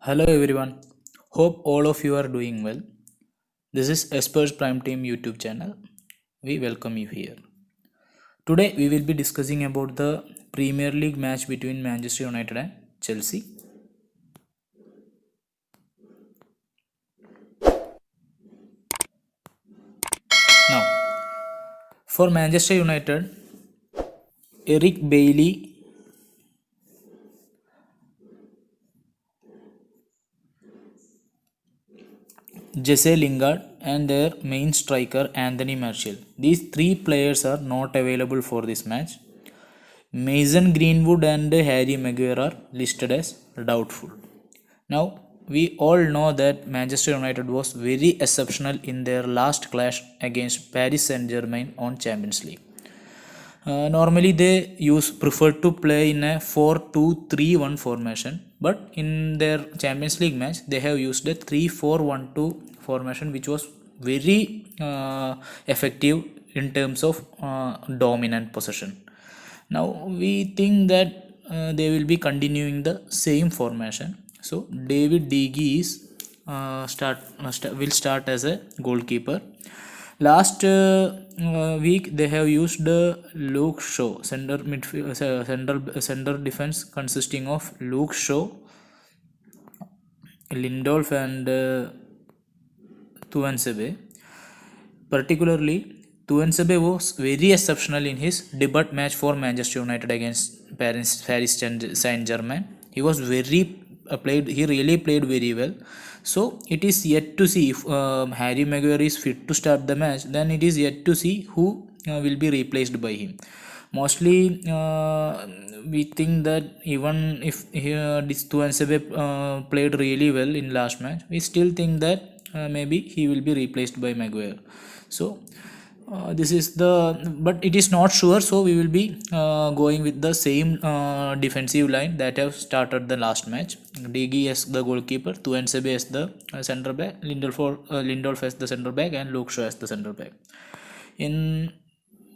Hello everyone. Hope all of you are doing well. This is Spurs Prime Team YouTube channel. We welcome you here. Today we will be discussing about the Premier League match between Manchester United and Chelsea. Now, for Manchester United, Eric Bailey, Jesse Lingard and their main striker Anthony Martial. These three players are not available for this match. Mason Greenwood and Harry Maguire are listed as doubtful. Now, we all know that Manchester United was very exceptional in their last clash against Paris Saint-Germain on Champions League. Normally, they prefer to play in a 4-2-3-1 formation, but in their Champions League match, they have used a 3-4-1-2 formation, which was very effective in terms of dominant possession. Now we think that they will be continuing the same formation. So David De Gea is will start as a goalkeeper. Last week they have used Luke Shaw, center midfield, center defense consisting of Luke Shaw, Lindolf, and Tuanzebe. Particularly, Tuanzebe was very exceptional in his debut match for Manchester United against Paris Saint-Germain. He was he really played very well. So it is yet to see if Harry Maguire is fit to start the match. Then it is yet to see who will be replaced by him. Mostly, we think that even if this Tuanzebe played really well in last match, we still think that maybe he will be replaced by Maguire. So this is but it is not sure, so we will be going with the same defensive line that have started the last match. De Gea as the goalkeeper, Tuanzebe as the center back, Lindolf as the center back, and Luke Shaw as the center back. In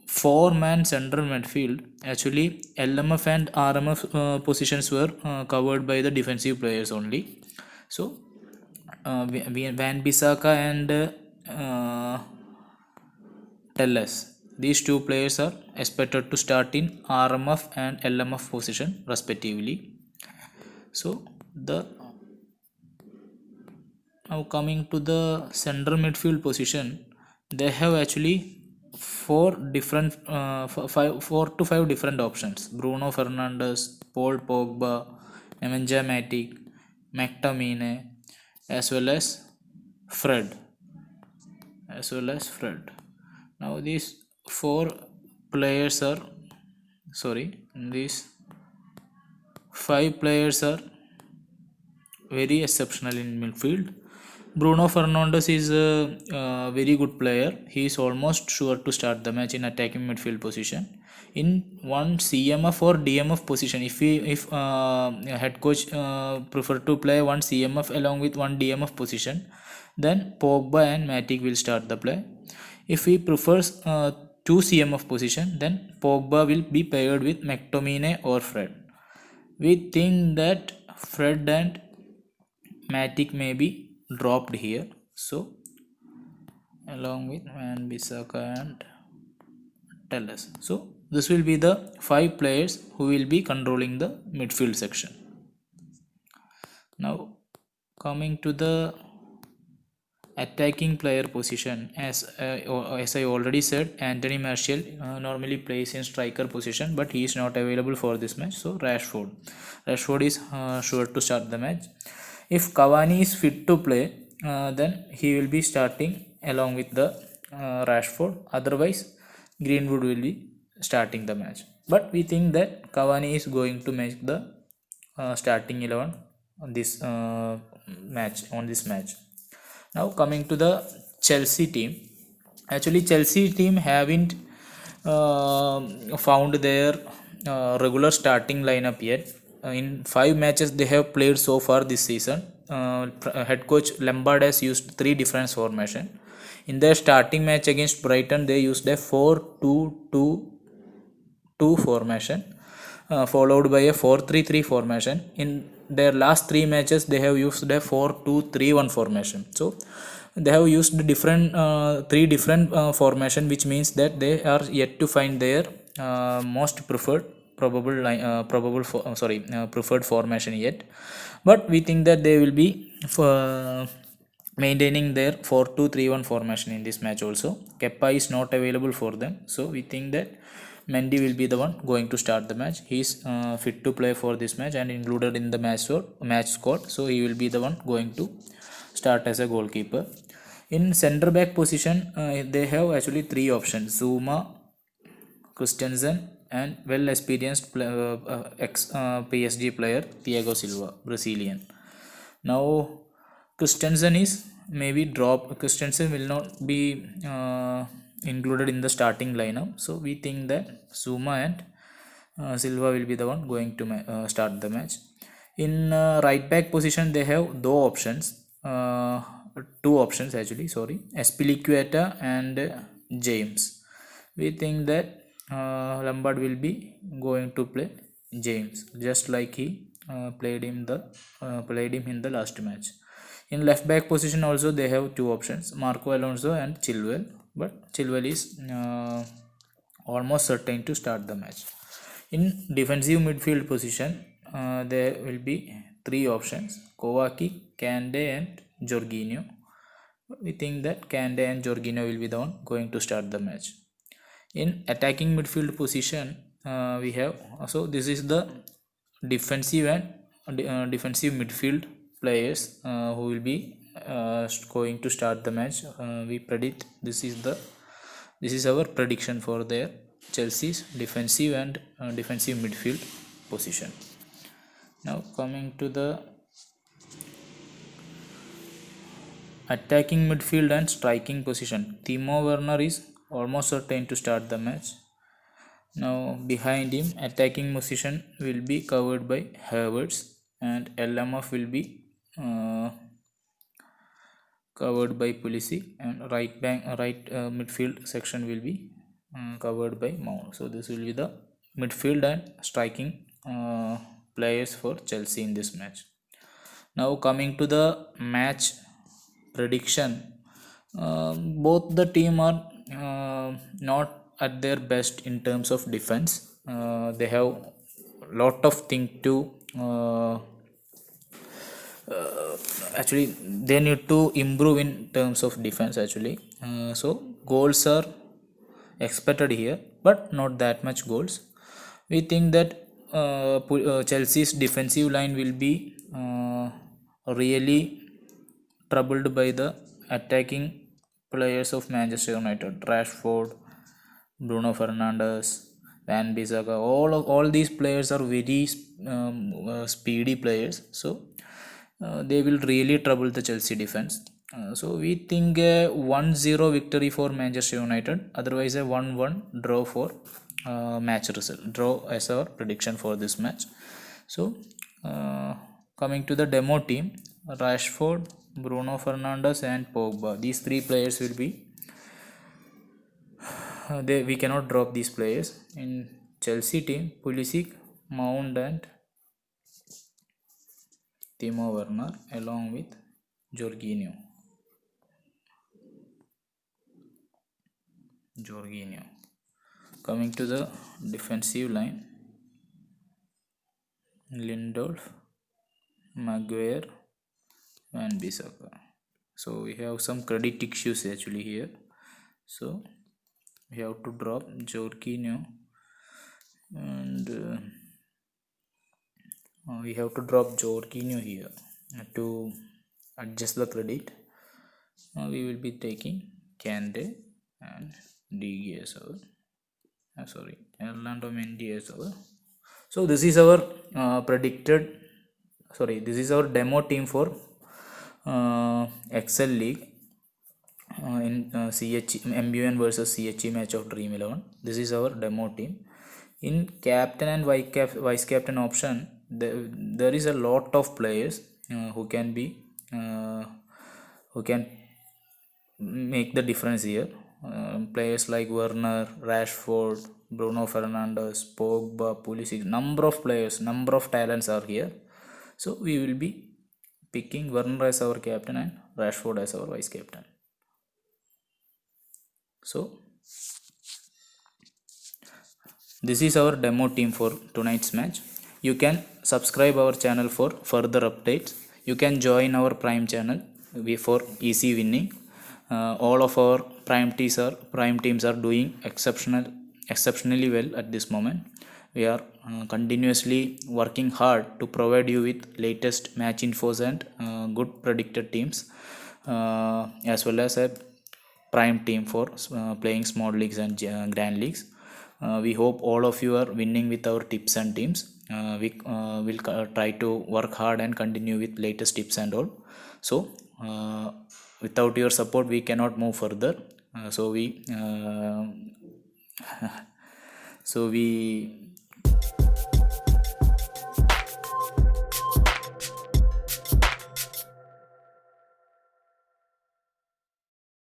four-man central midfield, actually LMF and RMF positions were covered by the defensive players only. So Van Bissaka and Telles, these two players are expected to start in RMF and LMF position respectively. So now coming to the central midfield position, they have actually four to five different options: Bruno Fernandes, Paul Pogba, Nemanja Matic, McTominay, as well as Fred. Now these four players are these five players are very exceptional in midfield. Bruno Fernandes is a very good player. He is almost sure to start the match in attacking midfield position. In one CMF or DMF position, if head coach prefer to play one CMF along with one DMF position, then Pogba and Matic will start the play. If he prefers two CMF position, then Pogba will be paired with McTominay or Fred. We think that Fred and Matic may be dropped here. So along with Van Bissaka and Telles. So this will be the five players who will be controlling the midfield section. Now coming to the attacking player position, as I already said, Anthony Martial normally plays in striker position, but he is not available for this match. So Rashford is sure to start the match. If Cavani is fit to play, then he will be starting along with the Rashford. Otherwise, Greenwood will be starting the match. But we think that Cavani is going to make the starting 11 on this match. Now coming to the Chelsea team. Actually, Chelsea team haven't found their regular starting lineup yet. In 5 matches they have played so far this season, head coach Lampard has used 3 different formation. In their starting match against Brighton, they used a 4-2-2-2 formation. followed by a 4-3-3 formation. In their last three matches, they have used a 4-2-3-1 formation. So they have used different three different formation, which means that they are yet to find their most preferred probable preferred formation yet. But we think that they will be maintaining their 4-2-3-1 formation in this match also. Kepa is not available for them, so we think that Mendy will be the one going to start the match. He is fit to play for this match and included in the match squad, so he will be the one going to start as a goalkeeper. In center back position, they have actually three options: Zuma, Christensen, and well experienced ex PSG player Thiago Silva, Brazilian. Now Christensen is maybe dropped. Christensen will not be included in the starting lineup, so we think that Zuma and Silva will be the one going to start the match. In right back position, they have two options actually. Sorry, Espilicueta and James. We think that Lampard will be going to play James, just like he played him in the last match. In left back position also they have two options: Marco Alonso and Chilwell, but Chilwell is almost certain to start the match. In defensive midfield position, there will be three options: Kovacic, Kante, and Jorginho. We think that Kante and Jorginho will be the one going to start the match. In attacking midfield position, we have this is the defensive and defensive midfield players who will be going to start the match. We predict this is our prediction for their Chelsea's defensive and defensive midfield position. Now coming to the attacking midfield and striking position, Timo Werner is almost certain to start the match. Now behind him, attacking position will be covered by Havertz, and LMF will be covered by Pulisic, and right midfield section will be covered by Mount. So this will be the midfield and striking players for Chelsea in this match. Now coming to the match prediction, both the team are not at their best in terms of defense. They have lot of things to actually they need to improve in terms of defense actually. So goals are expected here, but not that much goals. We think that Chelsea's defensive line will be really troubled by the attacking players of Manchester United: Rashford, Bruno Fernandes, Van Bissaka. All these players are very speedy players, so they will really trouble the Chelsea defense. So we think a 1-0 victory for Manchester United, otherwise a 1-1 draw for match result. Draw as our prediction for this match. So coming to the demo team, Rashford, Bruno Fernandes, and Pogba. These three players will be we cannot drop these players. In Chelsea team, Pulisic, Mount, and Timo Werner along with Jorginho. Coming to the defensive line, Lindelof, Maguire, and Bissaka. So we have some credit issues actually here. So we have to drop Jorginho, and we have to drop Jorginho here to adjust the credit. We will be taking Kante and DG as our Orlando Mendy as our. So this is our this is our demo team for Excel League in MBN versus CHE match of Dream 11. This is our demo team. In captain and vice captain option, there is a lot of players who can make the difference here. Players like Werner, Rashford, Bruno Fernandes, Pogba, Pulisic, number of players, number of talents are here. So we will be picking Werner as our captain and Rashford as our vice captain. So this is our demo team for tonight's match. You can subscribe our channel for further updates. You can join our Prime channel for easy winning. All of our prime teams are doing exceptionally well at this moment. We are continuously working hard to provide you with latest match infos and good predicted teams, as well as a prime team for playing small leagues and grand leagues. We hope all of you are winning with our tips and teams. We will try to work hard and continue with latest tips and all. So without your support we cannot move further. So we